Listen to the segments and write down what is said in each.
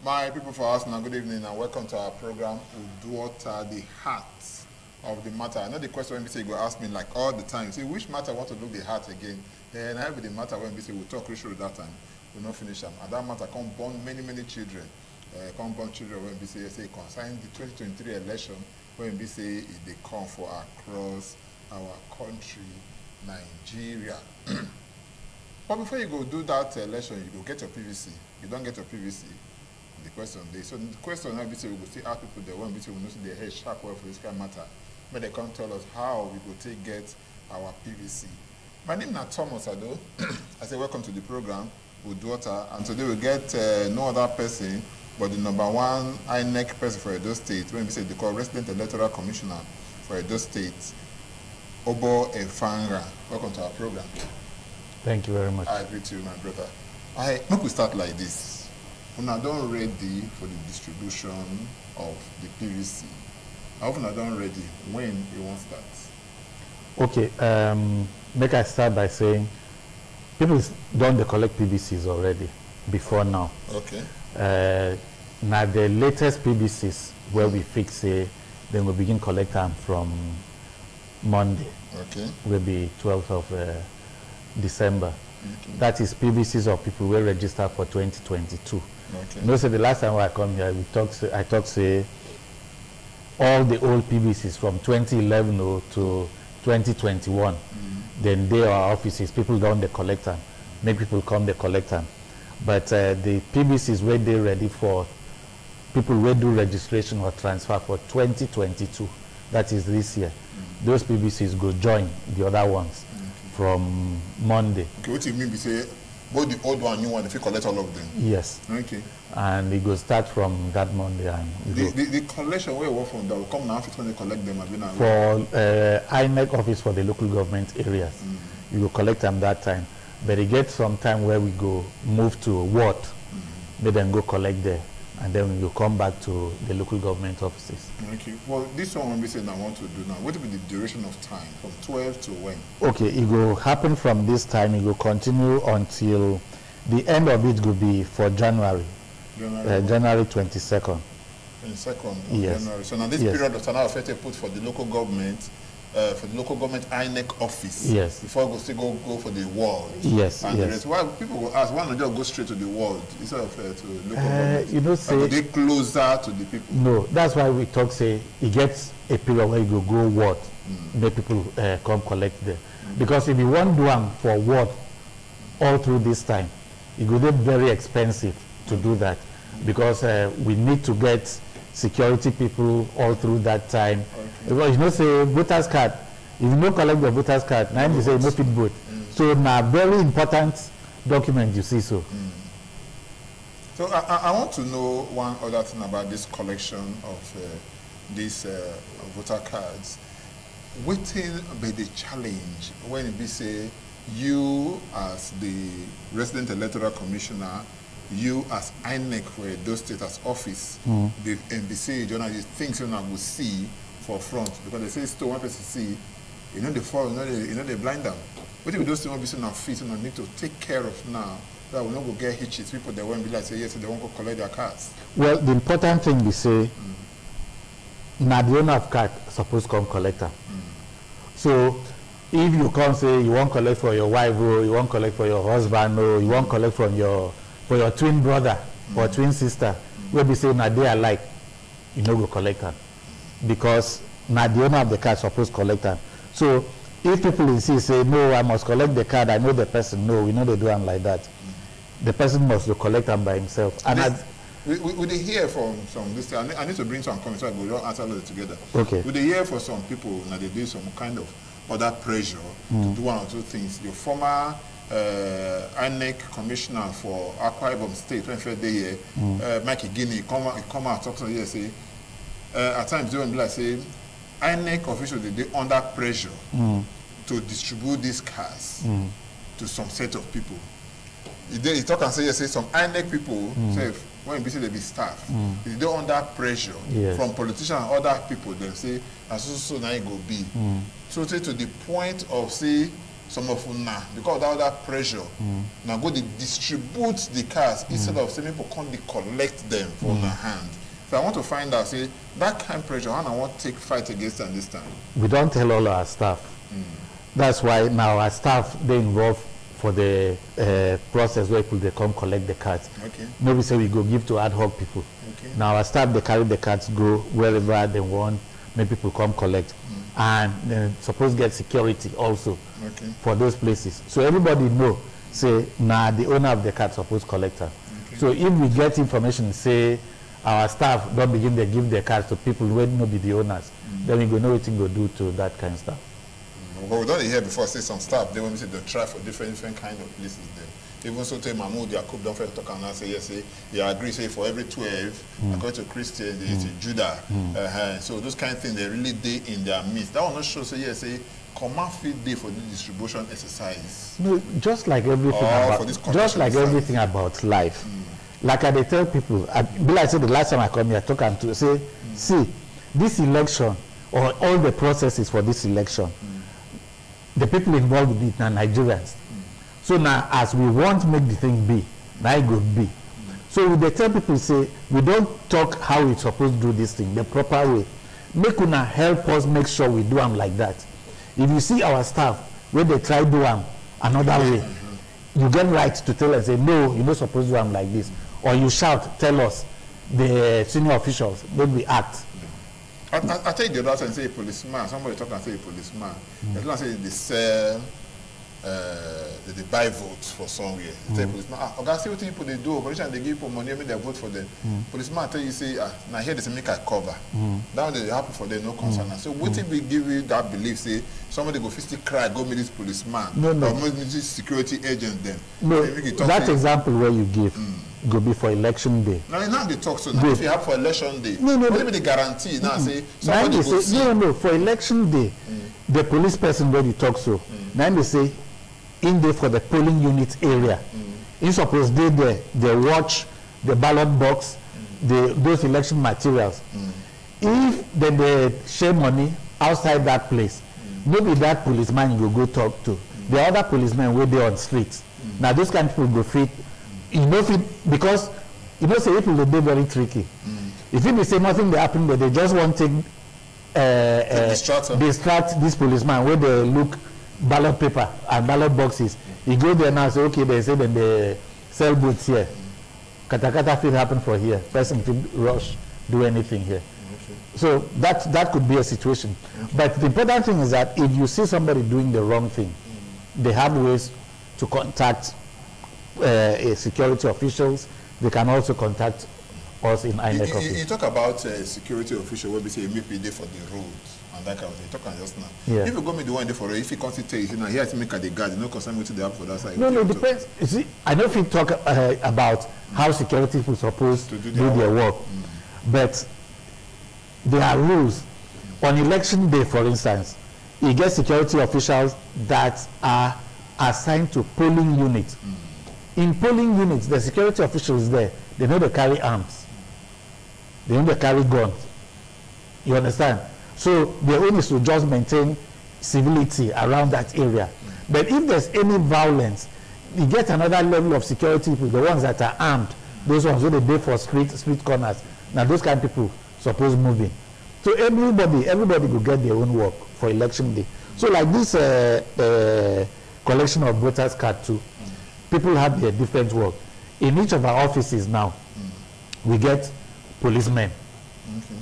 My people for us now, good evening and welcome to our program, UDUOTA, the heart of the matter. I know the question when we say you go ask me like all the time, say which matter want to look the heart again? And I have the matter when we say we'll talk through that time, we'll not finish them. And that matter come born many children. Come born children when we say concerning the 2023 election, when we say they come for across our country, Nigeria. But before you go do that election, you go get your PVC. You don't get your PVC. The question there. So the question now, we will still ask people there when we will know their head sharp well for this kind of matter. But they can't tell us how we will take get our PVC. My name is Thomas Ado. I say welcome to the program, UDUOTA, and today we get no other person but the #1 INEC person for Edo State, when we say they call Resident Electoral Commissioner for Edo State, Obo Efanga. Welcome to our program. Thank you very much. I agree to you, my brother. Make we start like this. When I don't ready for the distribution of the PVC, how often I don't ready when you want start? Okay, make I start by saying people don't collect PVCs already before now. Okay. Now the latest PVCs where we fix it, then we begin collect them from Monday. Okay. Will be 12th of December. Okay. That is PVCs of people who register for 2022. Okay. You know, so the last time I come here, I talked say all the old PVCs from 2011 to 2021. Then they are offices. People don't collect them. Make people come they collect them. But the PVCs where they ready for people who do registration or transfer for 2022. That is this year. Those PVCs go join the other ones from Monday. Okay, what do you mean? We say both the old one and new one, if you collect all of them? Yes. Okay. And it will start from that Monday. And the collection where you work from, that will come now when they collect them. For INEC office for the local government areas. You will collect them that time. But it gets some time where we go move to ward, they then go collect there. And then you come back to the local government offices. Okay. Well, this one when we say I want to do now, what will be the duration of time from 12 to when? Okay, it will happen from this time. It will continue until the end of it will be for January. January 22nd. 22nd of yes. January. So now this period of time I put for the local government. For the local government INEC office, yes. Before we still go for the world, yes, and yes. The rest. Why people will ask, why not just go straight to the world instead of to local government? You know, say they closer to the people. No, that's why we talk. Say it gets a period where you go world, make people come collect there. Because if you want to do them for world all through this time, it will be very expensive to do that because we need to get security people all through that time. Okay. Because you know, say voters card, if you don't collect the voters card, now you say no fit vote. So now very important document you see so. So I want to know one other thing about this collection of these voter cards. Waiting by the challenge when we say you as the Resident Electoral Commissioner, you as INEC for Edo State as office, the NBC journalists things you will see for front because they say still one person see, you know they fall, you know they blind them. What if those things will be seen on feet and need to take care of now that will not go get hitches? People they won't be like say yes, they won't go collect their cards. Well, the important thing we say, now the owner of card supposed to come collect them. So if you come say you won't collect for your wife or you won't collect for your husband or you won't collect from your twin brother or twin sister, we'll be saying now they are like, you know, go collect them. Because now the owner of the card supposed to collect them. So if people insist, say, no, I must collect the card, I know the person, no, we know they do them like that. The person must collect them by himself. And we hear from some, this I need to bring some comments, so we'll answer it together. Okay. We hear for some people, now they do some kind of other pressure to do one or two things. Your former INEC commissioner for Akwa Ibom State, when they here, Mike Guinea, come out, talk to you, say, at times they will be like, say, INEC officials, they under pressure to distribute these cards to some set of people. He talk and say, yes, say some INEC people, say, when they say they be staff, they under pressure from politicians and other people, they say, as so now it go be. So say to the point of, say, some of una, because of that other pressure, now go to distribute the cards instead of saying people come to collect them from una hand. So I want to find out, say, that kind of pressure, and I want to take fight against them this time. We don't tell all our staff. That's why now our staff, they involve for the process where people, they come collect the cards. Okay. Maybe say we go give to ad hoc people. Okay. Now our staff, they carry the cards, go wherever they want, make people come collect. And then suppose get security also for those places. So everybody know, say, nah, the owner of the card suppose collector. So if we get information, say, our staff don't begin to give their cards to people who not be the owners, then we go know what we go do to that kind of stuff. But we don't hear before, say some staff, they want to say they try for different kind of places there. Even so, tell Mahmoud, Yakub, don't first talk and now say, yes, say, you agree, say, for every 12, according to Christian, it's Judah. So those kind of things, they really day in their midst. That will not show, say, yes, say, command feed day for the distribution exercise. No, just like everything about life. Like I tell people, I said the last time I come here, talk and to say, see, this election, or all the processes for this election, the people involved with it are Nigerians. So now, as we want to make the thing be, now it will be. So they tell people, say, we don't talk how we're supposed to do this thing, the proper way. Make una help us make sure we do them like that. If you see our staff, when they try to do them another way, you get right to tell us, say, no, you're not supposed to do them like this. Or you shout, tell us, the senior officials, then we act. I take the other and say a policeman. Somebody talk and say a policeman. As long as they sell, they buy votes for somewhere. They say policeman, okay, see what people they do. Politicians they give people money, make they vote for them. Policeman tell you say, now here they say make a cover. That one they happen for them, no concern. So what if we give you that belief? Say somebody go physically cry, go meet this policeman, or meet this security agent. Then no, that example where you give. Go be for election day. Now they talk so now if you have for election day, what be the guarantee now say somebody go say, see. No, for election day, the police person where you talk so, now they say in there for the polling unit area. You suppose they there, they watch the ballot box, those election materials. If they share money outside that place, maybe that policeman you will go talk to. The other policemen were there on streets. Now those kind of people go fit. You know, because you know, say people they be very tricky. If they say nothing they happen, but they just want to distract this policeman where they look ballot paper and ballot boxes. You go there now, say okay, they say that they sell boots here. Kata fit happen for here. Person fit rush, do anything here. So that could be a situation. But the important thing is that if you see somebody doing the wrong thing, they have ways to contact security officials. They can also contact us in INEC office. You talk about security official where we say maybe they for the roads and that kind of thing. You talk just now. Yeah. If you go me the one day for it, if you can't tell you, here to make a the guard, you know, concern me to the app for that side. No, depends. You see, I know if you talk about how security people supposed to do their work, but there are rules. On election day, for instance, you get security officials that are assigned to polling units. In polling units, the security officials there, they know they carry arms. They know they carry guns. You understand? So their aim is to just maintain civility around that area. But if there's any violence, you get another level of security people, the ones that are armed, those ones who they pay for street corners. Now those kind of people supposed moving. So everybody will get their own work for election day. So like this collection of voters card too, people have their different work. In each of our offices now, we get policemen,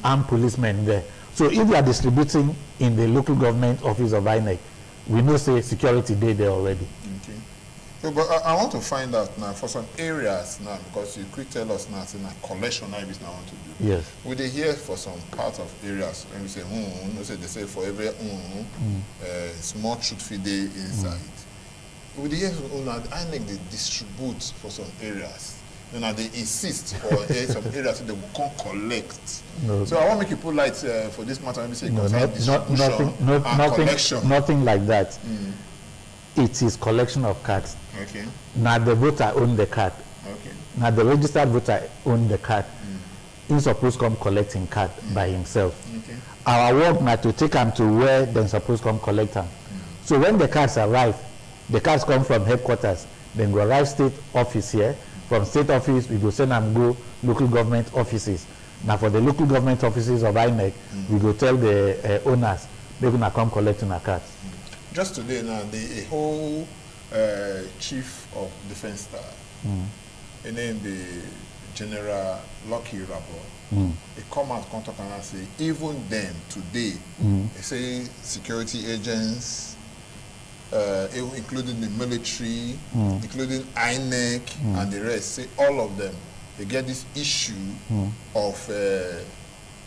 armed policemen there. So if you are distributing in the local government office of INEC, we know say security day there already. Okay. So, but I want to find out now for some areas now, because you could tell us now, it's in a collection I want to do. Yes. We they hear for some part of areas when we say they say for every small truth feed day inside. With the years I think they distribute for some areas. You know, they insist for some areas they will come collect. No. So I want to make you put light for this matter. Let me say nothing like that. It is collection of cards. Okay. Now the voter own the card. Okay. Now the registered voter own the card. He's supposed to come collecting card by himself. Okay. Our work now to take them to where they're supposed to come collect them. So when the cards arrive, The cards come from headquarters, then go arrive state office here. From state office, we go send them go local government offices. Now for the local government offices of INEC, we go tell the owners, they're going to come collect in our cards. Just today now, the whole chief of defense staff, his name be General Lucky Rabo, they come out and talk and say, even them today, they say security agents, including the military, including INEC and the rest, say all of them, they get this issue of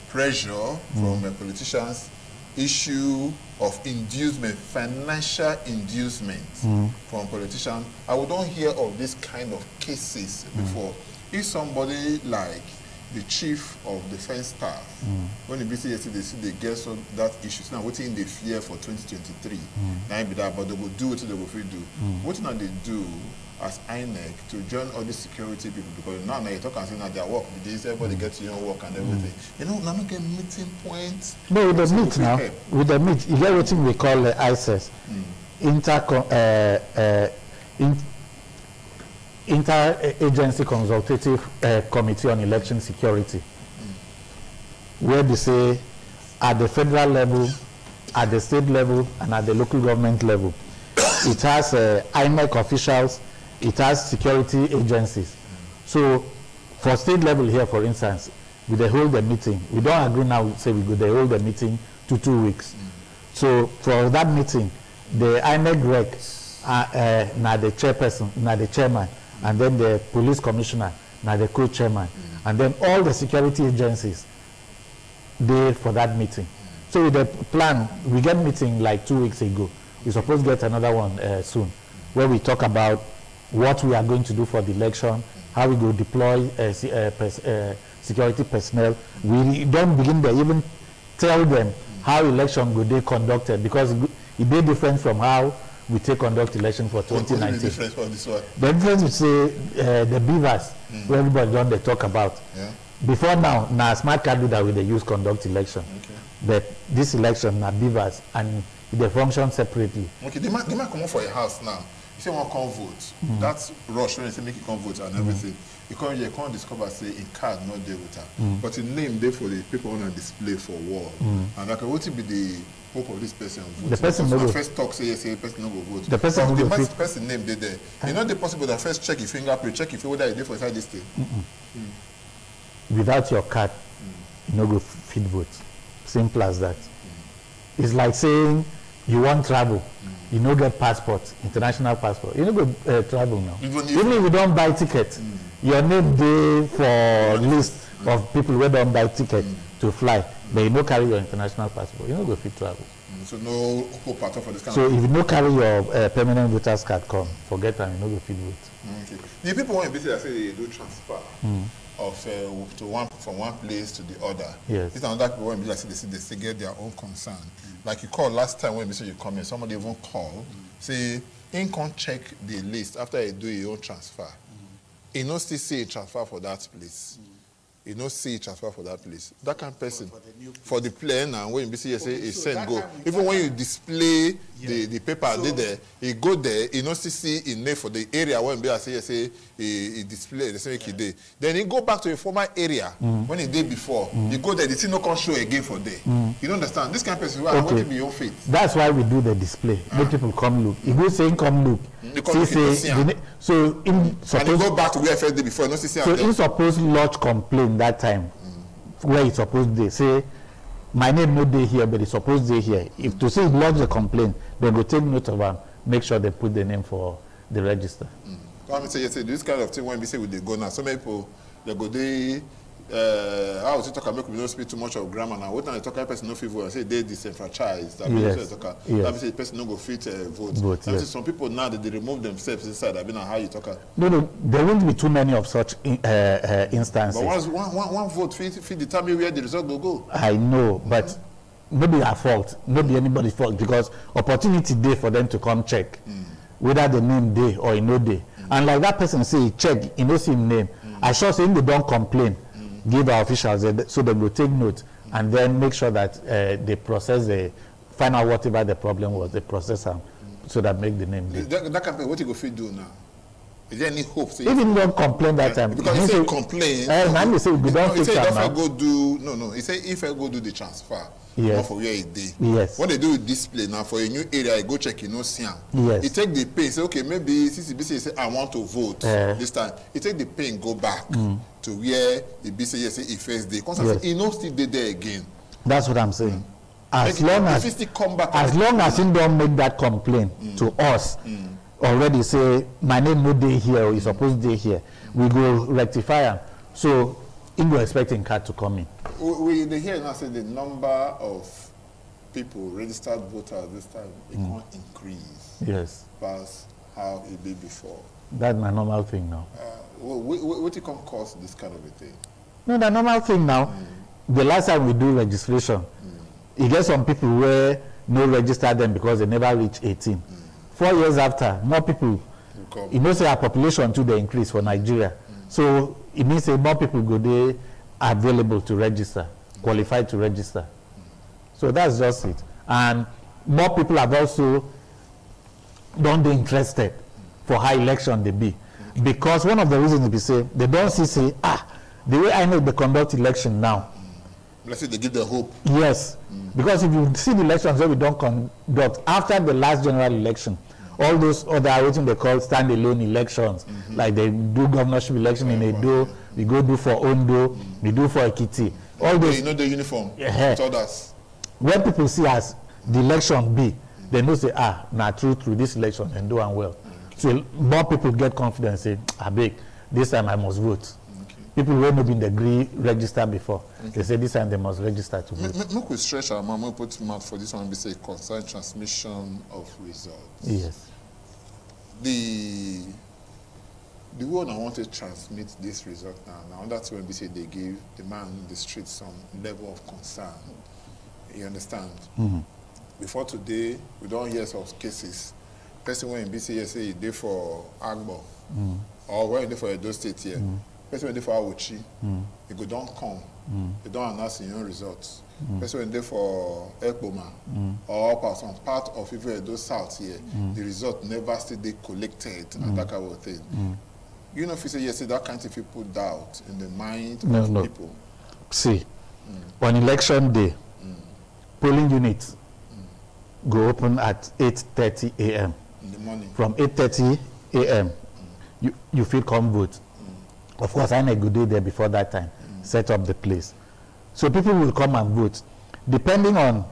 pressure from politicians, issue of inducement, financial inducement from politicians. I would not hear of this kind of cases before. If somebody like the chief of defense staff, when the BC they see they get some that issues, now what in they fear for 2023, now be that, but they will do what they will do. What now they do as INEC to join all the security people, because now you talk and say now their work, everybody gets your own work and everything. You know, now make a meeting point. No, with the meet now, with the meet, you get what we call the ICES, Inter-Agency Consultative Committee on Election Security, where they say at the federal level, at the state level, and at the local government level, it has INEC officials, it has security agencies. So for state level here, for instance, we they hold a meeting. We don't agree now, say we go they hold a meeting 2 weeks. So for that meeting, the INEC rec, now the chairperson, now the chairman, and then the police commissioner, now the co-chairman, and then all the security agencies there for that meeting. So with the plan, we get meeting like 2 weeks ago. We're supposed to get another one soon, where we talk about what we are going to do for the election, how we go deploy security personnel. We don't begin there, even tell them how election will be conducted, because it be different from how we take conduct election for 2019. What is the difference for this one? The difference is say the beavers, where everybody don't they talk about. Yeah. Before now smart card do that with the use conduct election. Okay. But this election now beavers and they function separately. Okay, they might come up for a house now. You say one come vote. That's rush when you say make it come vote and everything. You can't discover say a card not there with her. But a name there for the people on a display for wall. And like what will be the hope of this person voting? The person no go first talk say yes, the person no go vote. The person the person name they there. You know the possible that first check your fingerprint, check if you whether you there for inside this thing. Without your card, you no go fit vote. Simple as that. It's like saying you want travel, you no get passport, international passport. You no go travel now. Even if you don't buy ticket, your name there for list of people who don't buy ticket to fly, but you no carry your international passport. You no go fit travel. So no hope at all for this kind so of. So if you no carry your permanent voter's card, come forget them. You no go fit vote. Okay. The people want to be say they do transfer. Of from one place to the other. Yes. It's another people when they still get their own concern. Like you called last time when you come in, somebody even call, say, in can check the list after you do your own transfer. You no still see a transfer for that place. You no see a transfer for that place. That kind of person for the plan and when you say it's send go. Even when you display the paper there, you go there, you no still see in there for the area when you say he display the same day. Then you go back to a former area when he did before. You go there, the thing no can show again for there. You don't understand? This kind of person what will be your fate. That's why we do the display. Make people come look. You go saying come look. So in suppose and you go back to where I first did before, no see. So in suppose lodge complaint that time where it's supposed they say my name no day here, but it's supposed they here. If to say lodge the complaint, then go take note of them, make sure they put the name for the register. I say this kind of thing when we say we go now, so many people they go they how was it talk about we don't speak too much of grammar now. What time they talk about person no fit vote and say they disenfranchised. That means that means the person no go fit vote. Yes. Some people now they remove themselves inside. I mean how you talk. No, there won't be too many of such instances. But one vote fit determine where the result will go. I know, but maybe our fault, maybe anybody's fault, because opportunity there for them to come check whether the name day or no day. And like that person say check, you know see him name. I sure say they don't complain. Give our officials so they will take note and then make sure that they process the find out whatever the problem was, they process them so that make the name dey. That campaign, what you go fit do now? Is there any hope? If you don't complain that time, because you say complain. Man, say we don't fix that now. Go do no. He say if I go do the transfer, not for where it dey. Yes. What they do with display now for a new area, I go check, you know, see am. Yes. He take the pay. Say okay, maybe CCBC say I want to vote this time. He take the pay and go back to where the BC say he first day. Because he knows still there again. That's what I'm saying. As long as he don't make that complaint to us. Already say my name no dey here or you supposed dey here, we go rectify am. So in go expecting card to come in. We hear now say the number of people registered voters this time it can't increase. Yes. Past how it be before. That's my normal thing now. What it can cause this kind of a thing? No, the normal thing now. The last time we do registration, you get some people where no register them because they never reach 18. 4 years after, more people, you know, say our population too, they increase for Nigeria. So it means say more people go there available to register, qualified to register. So that's just it. And more people have also don't be interested for how election they be. Because one of the reasons they say, they don't see, say, the way I know they conduct election now. Let's say they give the hope. Yes. Because if you see the elections that we don't conduct after the last general election, all those other what they call standalone elections, like they do governorship election in Edo, we go do for Ondo, we do for Ekiti. All those, you know the uniform. Told us. When people see as the election be, they know say now through this election and do and well. So more people get confidence, say, beg, this time I must vote. People who have not been degree registered before, they say this time they must register to vote. Make we stretch our mouth, put mouth for this one, we say concern transmission of results. Yes. The one I want to transmit this result now that's when we say they give the man in the street some level of concern. You understand? Before today, we don't hear of cases. Person when BC say he did for Agbo, or when he did for Edo State here. Person when they for Awuchi, they go don't come. They don't announce your own results. Person when they for Ekboma or some part of even Edo South here, the result never still they collected and that kind of thing. You know, if you say yes, that kind of people doubt in the mind of people. See, on election day, polling units go open at 8:30 a.m. in the morning. From 8:30 a.m. You feel come vote. Of course, INEC go do there before that time, set up the place. So people will come and vote. Depending on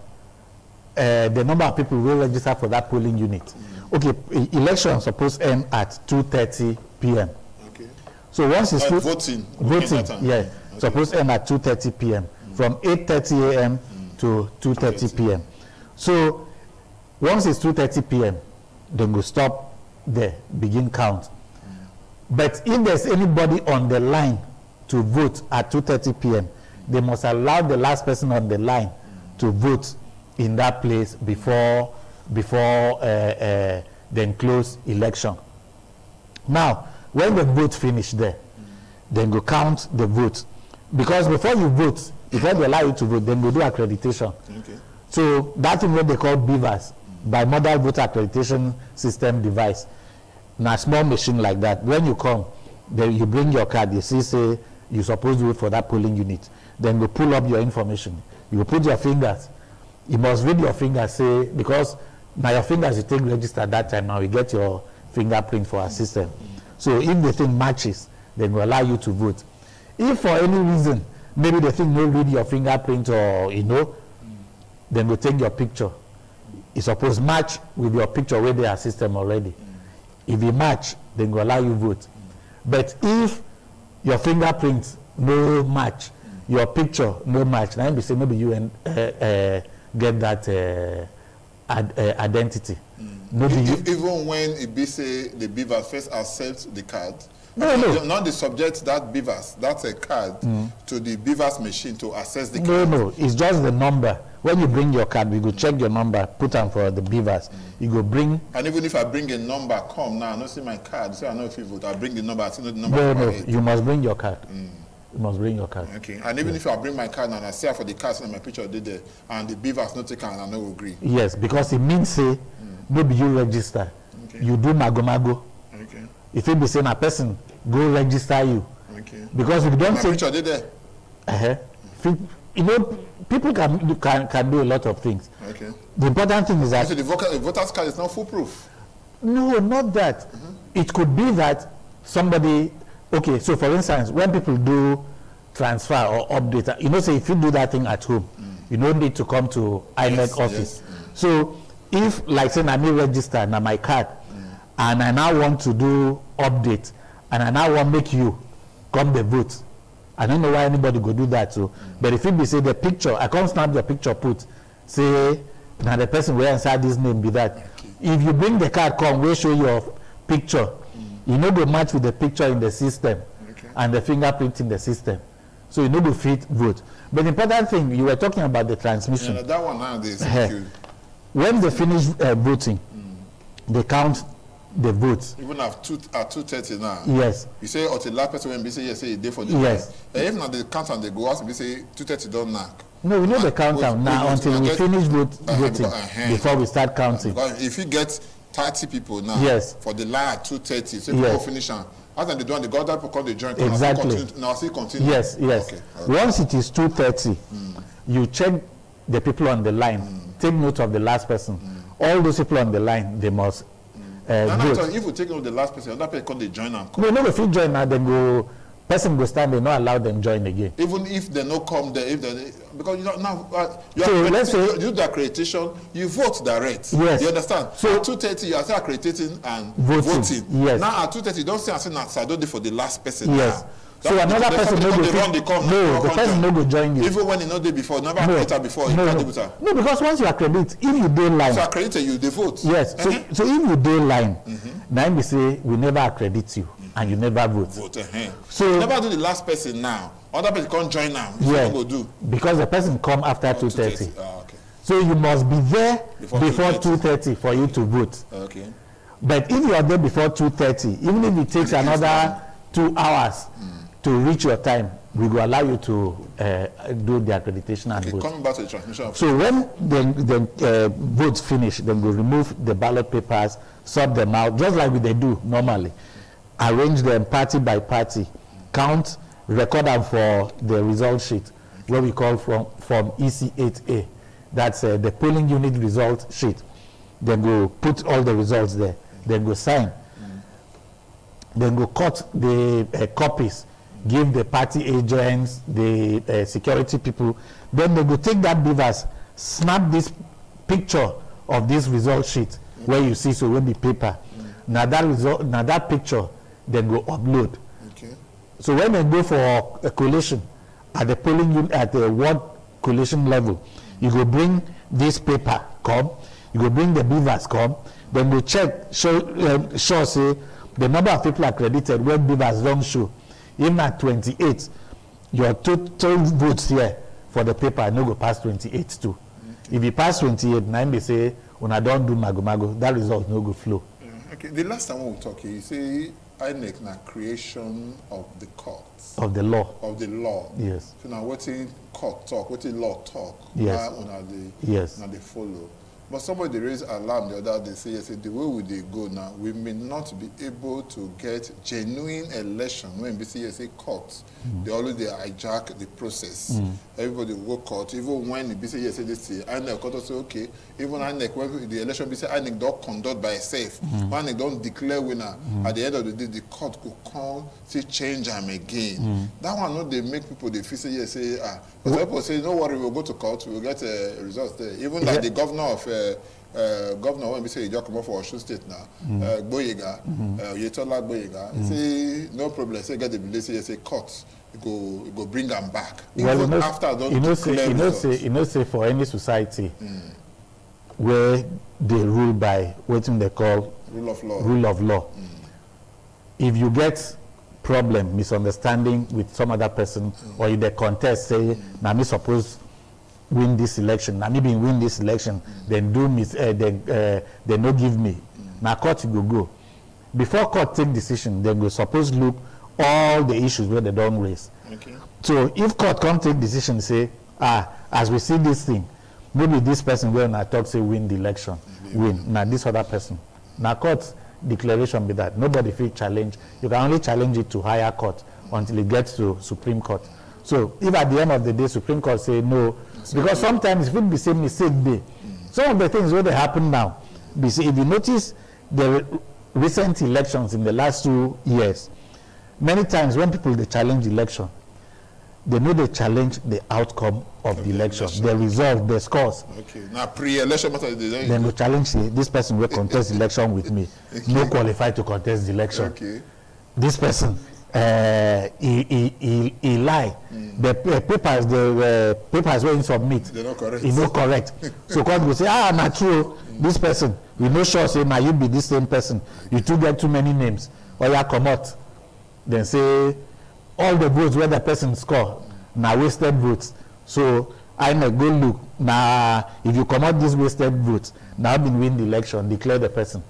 the number of people who will register for that polling unit. Okay, election supposed to end at 2:30 p.m. Okay. So once it's voting, supposed to end at 2:30 p.m. From 8:30 a.m. to 2:30 p.m. So once it's 2:30 p.m., then go stop there, begin count. But if there's anybody on the line to vote at 2:30 p.m., they must allow the last person on the line to vote in that place before then close election. Now, when the vote finish there, then go count the vote. Because before you vote, before they allow you to vote, then go do accreditation. Okay. So that's what they call BVAS, Bimodal Voter Accreditation System device. Now, a small machine like that, when you come, then you bring your card, you see, say, you're supposed to vote for that polling unit. Then you pull up your information. You put your fingers. You must read your fingers, say, because now your fingers you take register at that time, now you get your fingerprint for our system. So if the thing matches, then we allow you to vote. If for any reason, maybe the thing will read your fingerprint or, then we'll take your picture. It's supposed to match with your picture with their system already. If you match, then we'll allow you vote. But if your fingerprint no match, your picture no match, now you say maybe you get that identity. Even when it be say the BVAS first accepts the card, not the subject that BVAS, that's a card to the BVAS machine to access the card. No, it's just the number. When you bring your card, we go check your number, put them for the BVAS. You go bring. And even if I bring a number, come now, I don't see my card, so I know if you vote. I bring the number, I see the number. No, you must bring your card. You must bring your card. Okay. And even if I bring my card and I see for the card and my picture did there, and the BVAS not take and I no agree. Yes, because it means say no be you register. Okay. You do mago. Okay. If it be saying a person go register you. Okay. Because if you don't say picture there. You know, people can do a lot of things. Okay. The important thing is that so the voter's card is not foolproof. No, not that. It could be that somebody. Okay, so for instance, when people do transfer or update, you know, say if you do that thing at home, you don't need to come to INEC office. Yes. So if, like say, I may register now my card, and I now want to do update, and I now want to make you come the vote, I don't know why anybody go do that. So, but if it be say the picture, I can't snap the picture, put say now the person will inside this name be that. Okay. If you bring the card, come, we'll show your picture. You know, go match with the picture in the system, and the fingerprint in the system. So you know the fit vote. But the important thing, you were talking about the transmission. Yeah, that one nowadays. When they finish voting, they count the votes. Even at 2:30 now. Yes. You say until last person when be say yes, say a day for the yes. If not the count and they go out and be say 2:30 don't knock. No, we know the countdown now until we finish voting before we start counting. Because if you get 30 people now, yes, for the line at 2:30, so people finish on. After they do, the God that people the joint. Exactly. Now see continue. Yes, yes. Okay. Once it is 2:30, you check the people on the line. Take note of the last person. All those people on the line, they must vote. If you take note of the last person, another person come they join and come. No, if you join now, then go. Person go stand, they not allow them join again. Even if they no come there, if they because you don't now you so let's say you do the accreditation, you vote direct. Yes. You understand? So at 2:30 you are still accrediting and voting. Yes. Now at 2:30 you don't say I don't do for the last person. Yes. Now. So another person no go the person no go join you. Even when you know they before, never accredited before. No, because once you accredit, if you do line. So accredited you they vote. Yes. So if you do line, now we say we never accredit you. And you never vote. So you never do the last person now. Other person can't join now. Yeah, go do. Because the person come after 2:30. Okay. So you must be there before 2:30 for you to vote. Okay. But if you are there before 2:30, even if it takes another 2 hours to reach your time, we will allow you to do the accreditation and vote. Coming back to the transmission. So when the votes finish, then we remove the ballot papers, sort them out, just like they do normally. Arrange them party by party, count, record them for the result sheet, what we call from EC8A. That's the polling unit result sheet. Then go put all the results there. Then go sign. Then go cut the copies, give the party agents, the security people. Then they go take that beavers, snap this picture of this result sheet where you see so will be paper. Now that picture. Then go upload. Okay. So when they go for a collation at the polling unit at the ward collation level, you go bring this paper come, you go bring the beavers come, then go check show say the number of people accredited when beavers don't show. Even at 28, your total votes here for the paper no go past 28 too. Okay. If you pass 28, now they say when I don't do mago, that result no go flow. Okay. The last time we talk, you say INEC na creation of the courts. Of the law. Of the law. Yes. So now what in court talk, what in law talk. Yes. Now they follow. But somebody raised alarm the other day, say, yes, the way we they go now, we may not be able to get genuine election when BCSA courts. They always hijack the process. Everybody will go court, even when the BCSA they say, INEC court say, okay, even INEC, when the election BCSA INEC don't conduct by itself, INEC don't declare winner. At the end of the day, the court could come, say change them again. That one, no, they make people, they feel say, yes, say, but people say, no worry, we'll go to court, we'll get results there. Even like the governor of governor when we say you just come up for Osun State now, Boyega, Yetola Boyega, say no problem. Say get the bill, say court, you go bring them back. Well, even after say for any society where they rule by what they call rule of law. If you get problem, misunderstanding with some other person, or if they contest, say, now me suppose win this election, and maybe win this election, then do me, they no give me. Now court you go. Before court take decision, then go suppose look all the issues where they don't raise. Okay. So if court can't take decision, say, as we see this thing, maybe this person when I talk say win the election, win. Now this other person. Now court declaration be that nobody feel challenge. You can only challenge it to higher court until it gets to Supreme Court. So if at the end of the day Supreme Court say no, because sometimes it will be same mistake day. Some of the things where they happen now, if you notice the recent elections in the last 2 years, many times when people they challenge election, they know they challenge the outcome of the election, the result, the scores. Okay. Now pre-election matter, then they challenge this person will contest election with me, no qualified to contest the election. Okay. This person he lie. The papers when he submit, they're not correct. It's not correct. So court will say, not true. This person, we no sure say now you be this same person. You two get too many names, or you come out. Then say all the votes where the person score now wasted votes. So I may go look now. If you come out these wasted votes, now been win the election, declare the person.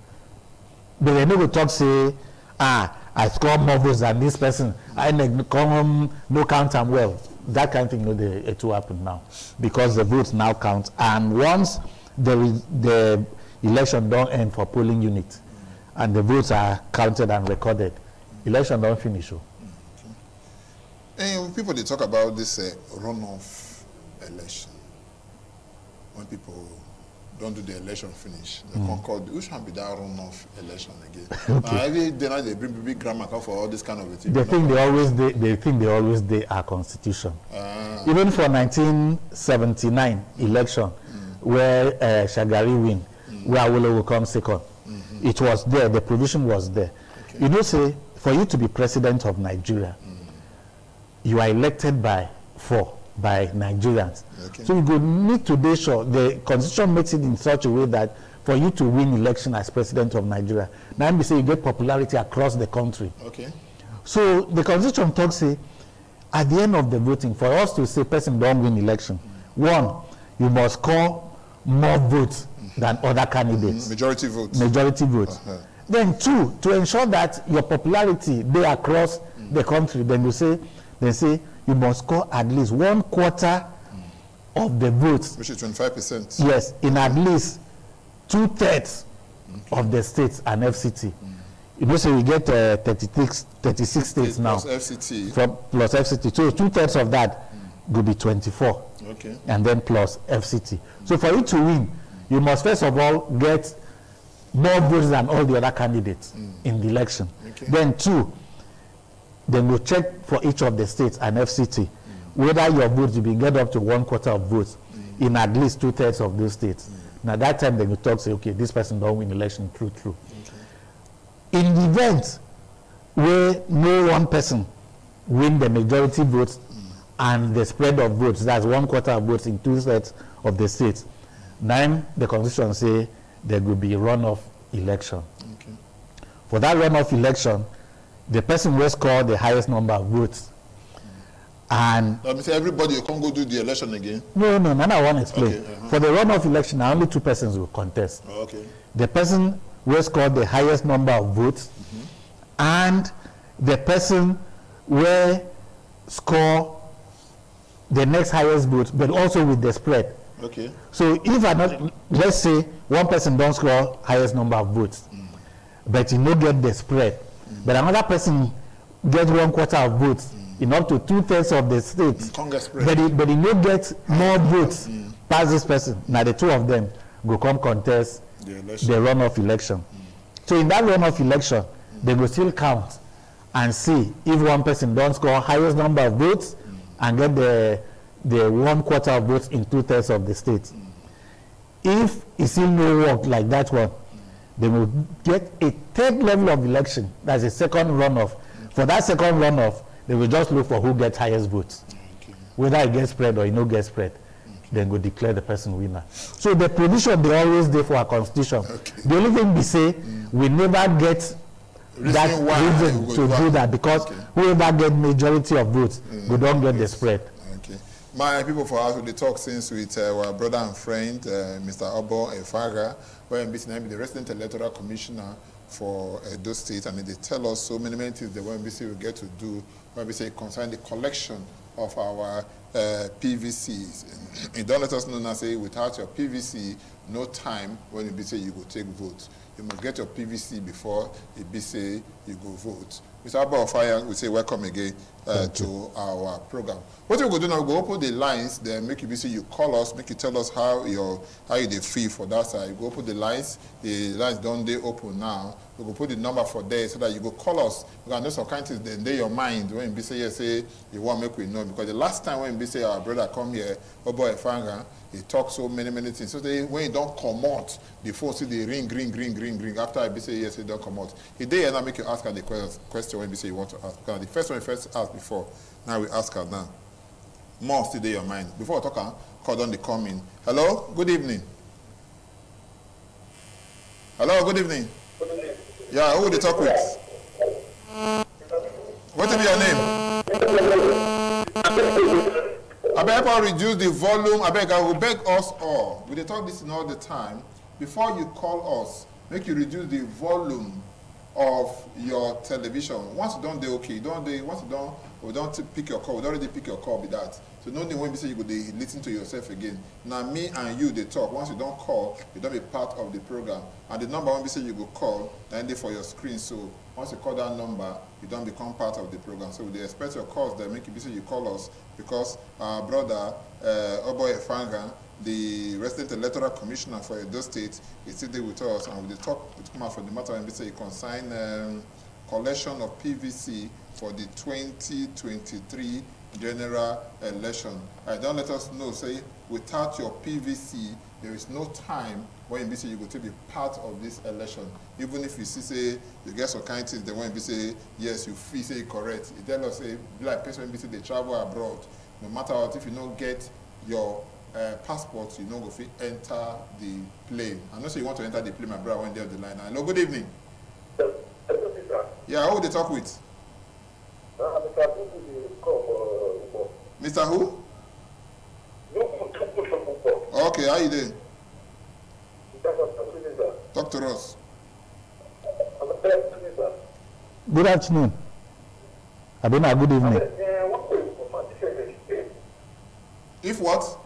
But they never talk say, I score more votes than this person. I come no count them well. That kind of thing, it will happen now because the votes now count. And once the election don't end for polling unit, and the votes are counted and recorded, election don't finish. And people they talk about this runoff election. When people don't do the election finish, they concord which one be that runoff election again. Every day now they bring big grammar for all this kind of thing. They think they always they are constitution. Even for 1979 election, where Shagari win, where Awolowo will come second, it was there. The provision was there. Okay. You know, say for you to be president of Nigeria, you are elected by Nigerians. Okay. So you go need to be sure the constitution makes it in such a way that for you to win election as president of Nigeria, now we say you get popularity across the country. Okay. So the constitution talks say at the end of the voting, for us to say person don't win election, one, you must score more votes than other candidates. Majority votes. Majority votes. Then two, to ensure that your popularity they across the country, then you say you must score at least 1/4 of the votes. Which is 25%. Yes, in at least 2/3 of the states and FCT. You know, so we get 36 states now. Plus FCT. Plus FCT. So 2/3 of that will be 24. Okay. And then plus FCT. So for you to win, you must first of all get more votes than all the other candidates in the election. Okay. Then two, then we'll check for each of the states and FCT whether your votes will be get up to 1/4 of votes in at least 2/3 of those states. Now that time then you talk say, okay, this person don't win election, true. Okay. In the event where no one person win the majority votes and the spread of votes, that's 1/4 of votes in 2/3 of the states, then the constitution say there will be a runoff election. Okay. For that runoff election, the person will score the highest number of votes. And let me say everybody you can't go do the election again. No, I want to explain. Okay, For the runoff election, only two persons will contest. Oh, okay. The person will score the highest number of votes, and the person will score the next highest vote, but also with the spread. Okay. So if let's say one person don't score highest number of votes, but he no get the spread, but another person gets 1/4 of votes in up to 2/3 of the states, but he no get more votes past this person. Now the two of them go come contest the runoff election. So in that runoff election, they will still count and see if one person don't score highest number of votes and get the 1/4 of votes in 2/3 of the states. If it still no work like that one, they will get a third level of election. That's a second runoff. For that second runoff, they will just look for who gets highest votes. Okay. Whether it gets spread or it no get spread, then go declare the person winner. So the provision they always there for our constitution. Okay. The only thing we say, we never get that reason to do that because whoever get majority of votes, we don't get the spread. Okay. My people for us, we talk since with our brother and friend, Mr. Obo Efaga, where I'm the resident electoral commissioner for those states, and they tell us so many things that when we will get to do when we say concern the collection of our PVCs. You don't let us know now, say, without your PVC, no time when it be say you go take vote. You must get your PVC before it be say you go vote. Mr. Abba of Fire, we say welcome again to our program. What we go do now, we go open the lines, then make you be say you call us, make you tell us how you feel for that side. You go open the lines don't they open now. We go put the number for there so that you go call us. We can know some kind of things then they your mind when you say yes, say you want make we know. Because the last time when you say our brother come here, Obo Efanga, he talks so many things. So when you don't come out, the phone see the ring. After I say yes, he don't come out. He did and I make you ask her the question when you say you want to ask. Because the first one you first asked before, now we ask her now. More still in your mind. Before I talk, call down the coming. Hello, good evening. Hello, good evening. Good evening. Yeah, who would you talk with? What is your name? I beg you reduce the volume. I will beg us all. We talk this all the time. Before you call us, make you reduce the volume of your television. Once you don't do okay, once you don't, we don't pick your call. We don't already pick your call with that. So no need when you say you go listen to yourself again. Now me and you they talk. Once you don't call, you don't be part of the program. And the number when we say you go call, then they for your screen. So once you call that number, you don't become part of the program. So they expect your calls. They make it be say you call us because our brother Obo Efanga, the resident electoral commissioner for Edo State, is still there with us, and we talk with come out for the matter and we say consign collection of PVC for the 2023 general election. Don't let us know, say, without your PVC, there is no time when you say you're going to be part of this election. Even if you see, say, you get some kind of things, they want to say, yes, you feel, say, correct. You tell us, say, like person, say, they travel abroad. No matter what, if you don't get your passport, you know, go enter the plane. I know say you want to enter the plane, my brother, when they're on the line. Hello, good evening. Yeah, who would they talk with? Mr. Who? Okay, how you doing? Talk to us. Good afternoon. Abena, good evening. If what?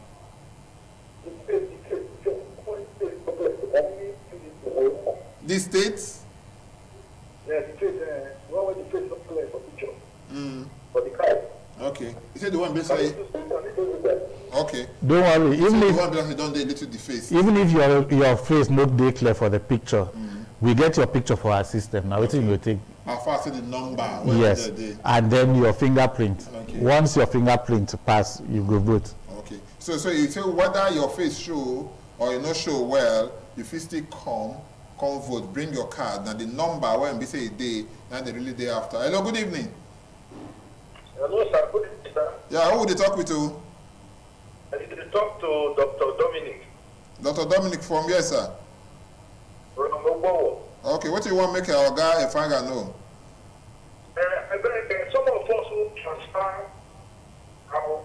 The states? Yeah, the state, the state not clear for picture. For the car. Okay. You said the one basically. Okay. Don't worry. Even so if the one basically don't they little the face. Even if your face not dey clear for the picture, we get your picture for our system. Now, what you take? How far see the number? Yes. And then your fingerprint. Okay. Once your fingerprint pass, you go vote. Okay. So you say whether your face show or you not show well, you fit still come vote, bring your card. Now the number when we say a day, then the really day after. Hello, good evening. Hello, sir. Good evening, sir. Yeah, who would you talk with you? I need to talk to Dr. Dominic. Dr. Dominic from where, sir? From Ogbowo. Okay, what do you want to make our guy Efanga know? Some of us who transfer our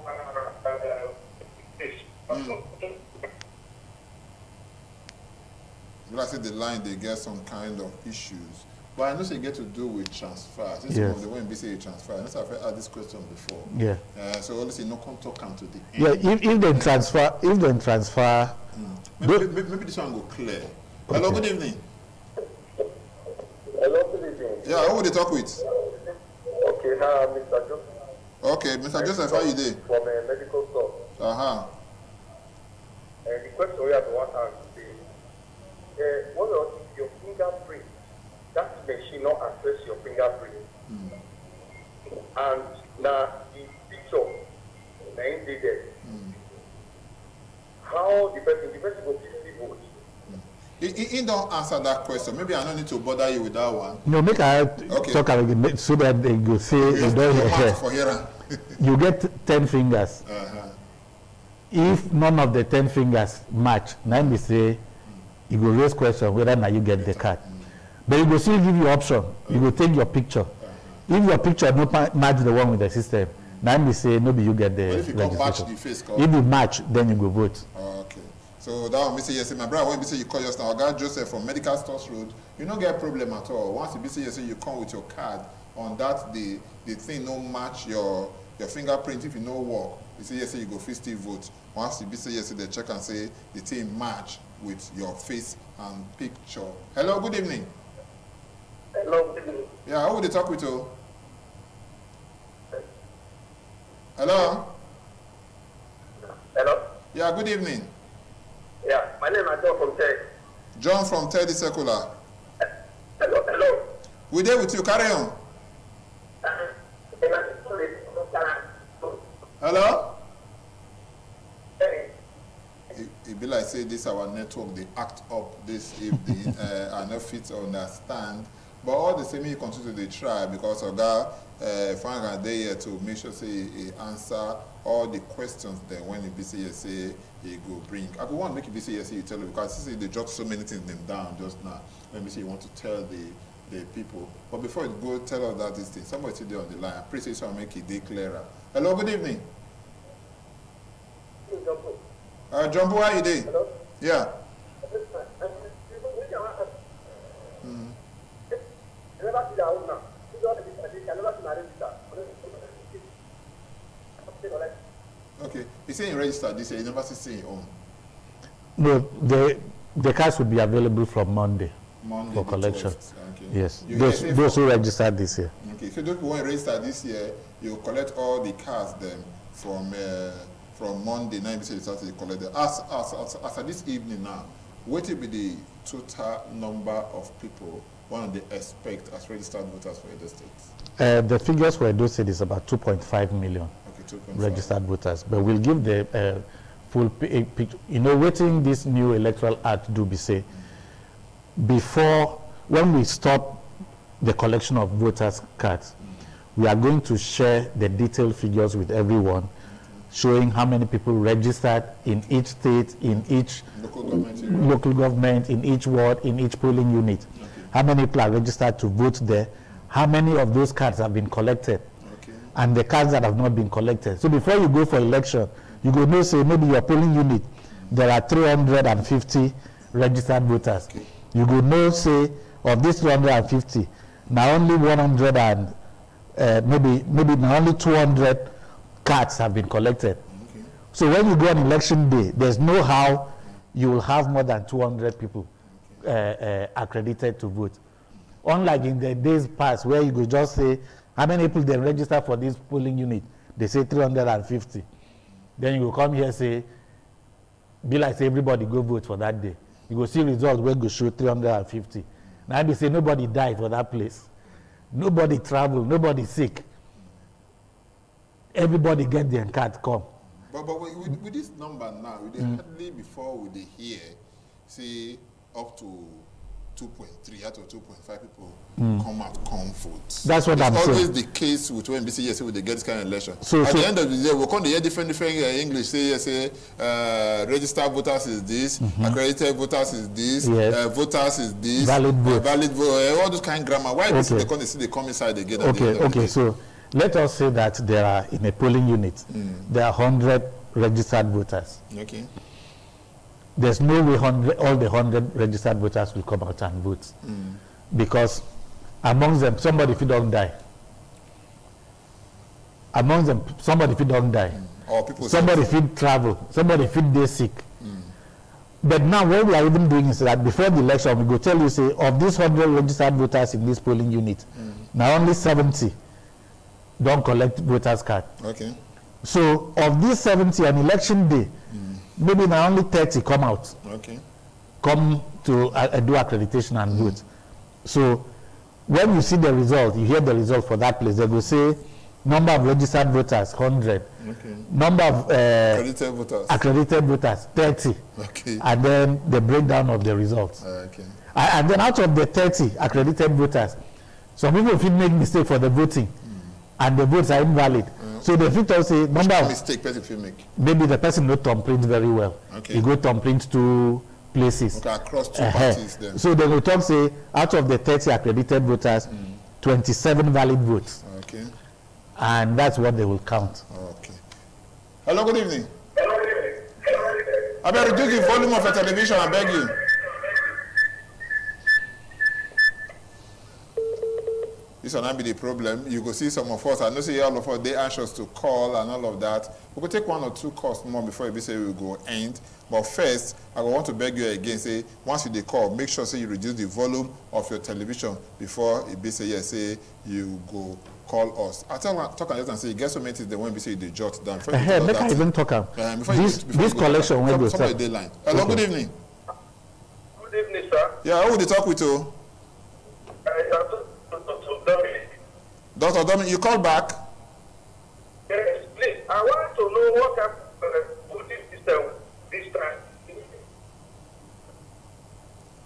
Well, I said the line they get some kind of issues, but I know they get to do with transfer. This yes. is the one they say transfer. I know I've had this question before. Yeah. So obviously no come talk come to the end. Yeah. If they transfer, maybe this one go clear. Okay. Hello, good evening. Hello, good evening. Yeah, who would they talk with? Okay, Mr. Joseph. Okay, Mr. Joseph, how you doing? From a medical store. And the question we have to want to ask is, what about your fingerprint? That machine not access your fingerprint. And now the picture, the name there. How the person will physically vote? He don't answer that question. Maybe I don't need to bother you with that one. No, make I talk again so that they go say you don't hear. You get 10 fingers. If none of the 10 fingers match, now we say you go raise question whether now you get the card. But you go still give you option. You go take your picture. If your picture no match the one with the system, now we say maybe you get the if you can't match the face card. If you match, then you go vote. Okay. So that one me say yes, my brother when you say you call just now, guy Joseph from Medical Stores Road, you don't get problem at all. Once you say yes, you come with your card on that day, the thing no match your your fingerprint, if you know work, you say yes, say you go fit still vote. Once you be say yes, they check and say the thing match with your face and picture. Hello, good evening. Hello, good evening. Yeah, who would they talk with you? Hello? Hello? Yeah, good evening. Yeah, my name is John from Tech. John from 30 Secular. Hello, hello. We there with you, carry on. Hello? It be like say this our network, they act up this evening. I not fit to understand. But all the same, you continue to try because Oga Frank are there here to make sure say he answer all the questions then when you be say yes, say he go bring. I go want to make you be say yes, you tell you because see they jot so many things them down just now. Let me say you want to tell the people. But before you go tell us that this thing, somebody sit there on the line. I pray say so make it day clearer. Hello, good evening. Jumbo, how you doing? Hello? Yeah. Okay. You say you registered this year, you never see your own. No, the cards will be available from Monday for collection. Okay. Yes, those who registered this year. Okay, so those who want to register this year, you collect all the cards then from Monday, now you start to collect them. As this evening now, what will be the total number of people one they expect as registered voters for Edo State? The figures for Edo State is about 2.5 million registered voters, but we'll give the full picture. You know, waiting this new electoral act do be say, before, when we stop the collection of voters' cards, we are going to share the detailed figures with everyone, showing how many people registered in each state, in each local government, in each ward, in each polling unit. Okay. How many people are registered to vote there, how many of those cards have been collected, and the cards that have not been collected. So before you go for election, you go know, say, maybe your polling unit, there are 350 registered voters. Okay. You go know, say, of these 350, now only 100 and maybe now only 200 cards have been collected. Okay. So when you go on election day, there's no how you will have more than 200 people accredited to vote. Unlike in the days past where you could just say, how many people they register for this polling unit? They say 350. Then you will come here and say, be like say everybody go vote for that day. You go see results where go show 350. Now they say nobody died for that place. Nobody traveled, nobody sick. Everybody get their card come. But with this number now, we hardly before we hear, say up to 2.3 out of 2.5 people come out come vote. That's what I'm saying. It's always the case with when BC yes, we they get this kind of election. So, at the end of the day, we'll come to hear different English. Say yes, registered voters is this, accredited voters is this, yes. Voters is this, valid vote, all those kind of grammar. Why they come they come inside again? Okay. So let us say that there are in a polling unit, there are 100 registered voters. Okay. There's no way all the 100 registered voters will come out and vote. Because amongst them, somebody if you don't die. Amongst them, somebody if you don't die. Or people somebody if you travel. Somebody if you day sick. But now what we are even doing is that before the election, we go tell you, say, of these 100 registered voters in this polling unit, now only 70 don't collect voters' card. Okay. So of these 70 on election day, maybe now only 30 come out. Okay. Come to do accreditation and vote. So when you see the result, you hear the result for that place, they will say number of registered voters 100. Okay. Number of accredited voters 30. Okay. And then the breakdown of the results. Okay. And then out of the 30 accredited voters, some people will make mistake for the voting, and the votes are invalid. So the filter say number of mistake person make. Maybe the person not thumbprint very well. Okay. He go thumbprint to places. Okay, across two parties then. So they will talk say out of the 30 accredited voters, 27 valid votes. Okay. And that's what they will count. Okay. Hello, good evening. I better reduce the volume of the television, I beg you. This will not be the problem. You go see some of us. I know say all of us, they anxious to call and all of that. We could take 1 or 2 calls more before we say we go end. But first, I want to beg you again, say, once you call, make sure say you reduce the volume of your television before it be say, yes, say you go call us. I talk and say, get so many things they won't be say they jot down. Make I even talk this collection when you start. Hello, good evening. Good evening, sir. Yeah, who would you talk with you? Dr. Dominic, you call back? Yes, please. I want to know what happened voting system this time.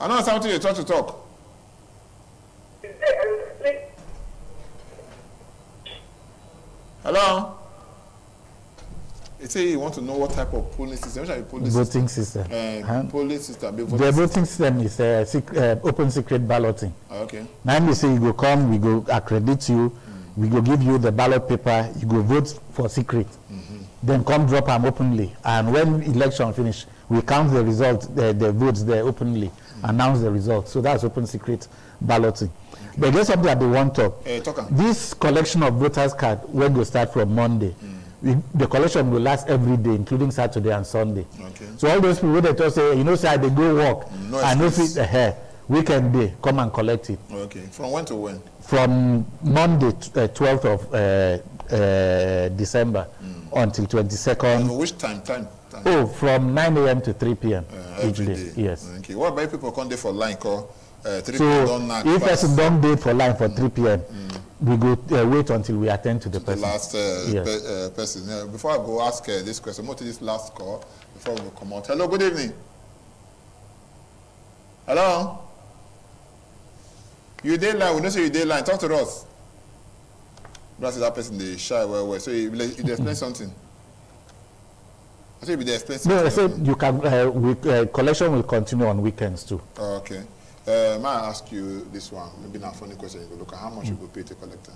I know something you try to talk. Hello? You say you want to know what type of polling system? Voting system. Polling system. The voting system is open secret balloting. Okay. Now we say you go come, we go accredit you, we go give you the ballot paper, you go vote for secret. Then come drop them openly. And when election finish, we count the result, the votes there openly, announce the result. So that's open secret balloting. But there's something that they want to talk. This collection of voters card when you start from Monday. The collection will last every day, including Saturday and Sunday. Okay. So all those people that say, you know, say they go work, I know fit the weekend day, come and collect it. Okay. From when to when? From Monday, 12th of December until 22nd. And which time? Oh, from 9 a.m. to 3 p.m. each day. Yes. Okay. What about people come there for line call? 3 so don't if person don't date for line for 3 p.m. We go wait until we attend to the person. The last person. Before I go ask this question, what is this last call before we come out? Hello, good evening. Hello? You day line, we don't say you day line. Talk to us. That's that person, they shy well. So you explain something. I say they explain something. No, I said you can, collection will continue on weekends too. Okay. May I ask you this one? Maybe not a funny question. You go look at how much you go pay to collector.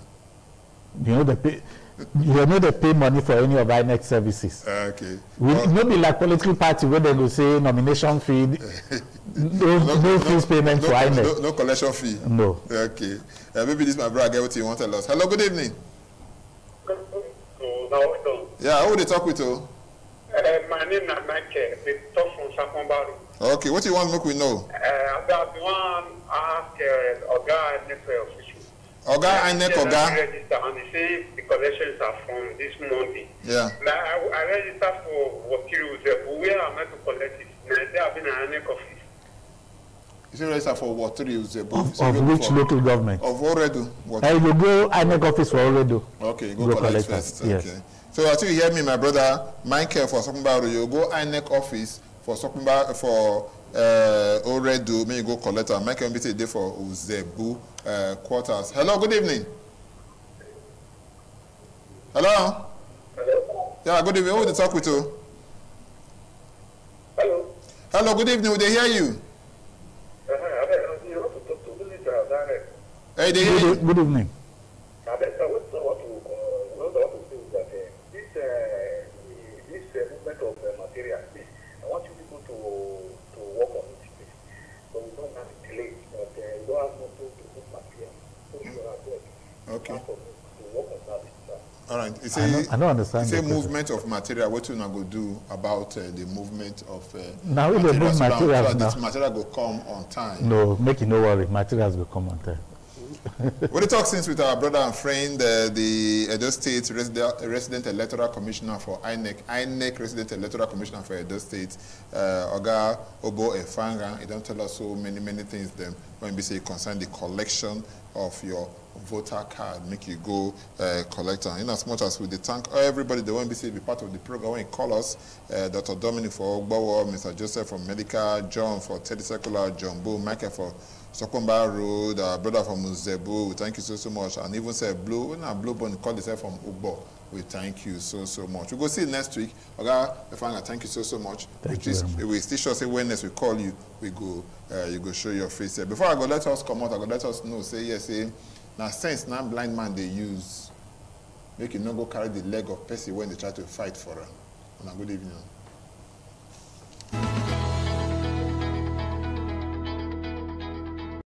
You know they pay money for any of INEC'S services. Okay. Maybe like political party where they go say nomination fee, no fees payment for INEC. No collection fee. No. Okay. Maybe this my brother get what you want to tell us. Hello, good evening. Yeah, who they talk with you? My name is Mike. They talk from Sakombaru. Okay, what do you want to make we know? About the one ask Oga INEC official. Oga INEC Oga. Register and they say the collections are from this Monday. Yeah. Now I register for what you where am I to collect it? Now they have been an INEC office. You say register for what you of which local government? Of Oredo. You go INEC office for Oredo. Okay, go collect first. Yes. Okay. So until you hear me, my brother, Michael for Sakombaru, you go INEC office for Sakombaru for Oredo, may you go collect her. Michael be there for Uzebu quarters. Hello, good evening. Hello? Hello? Yeah, good evening. Who will talk with you? Hello? Hello, good evening. Will they hear you? Hey, they hear you. Good evening. Movement of material, I want you people to work on it, please. So we don't have to delay, but you don't have to put material. So you are okay. To work on that. All right. I don't understand. It's a movement of material. What you not go do about the movement of now we don't move materials now. This material will come on time. No, make it no worry. Materials will come on time. We talk since with our brother and friend, the Edo State Resident Electoral Commissioner for INEC Resident Electoral Commissioner for Edo State, Oga Obo Efanga. He don't tell us so many things. Them when we say concern the collection of your voter card, make you go collect them. In as much as we thank everybody that want to be part of the program, when you call us, Dr. Dominic for Ogbawo, Mr. Joseph from Medical, John for 30 Secular, John Bo, Michael for Sokomba Road, our brother from Uzebu, we thank you so much. And even say Blue, when our Blue Bone called himself from Ugbo, we thank you so much. We'll go see you next week. Okay, thank you so much. We still sure say Wednesday we call you, we go, you go show your face here. Before I go, let us come out, I go let us know, say yes, say, now sense now blind man they use, make you not go carry the leg of person when they try to fight for them. And a good evening.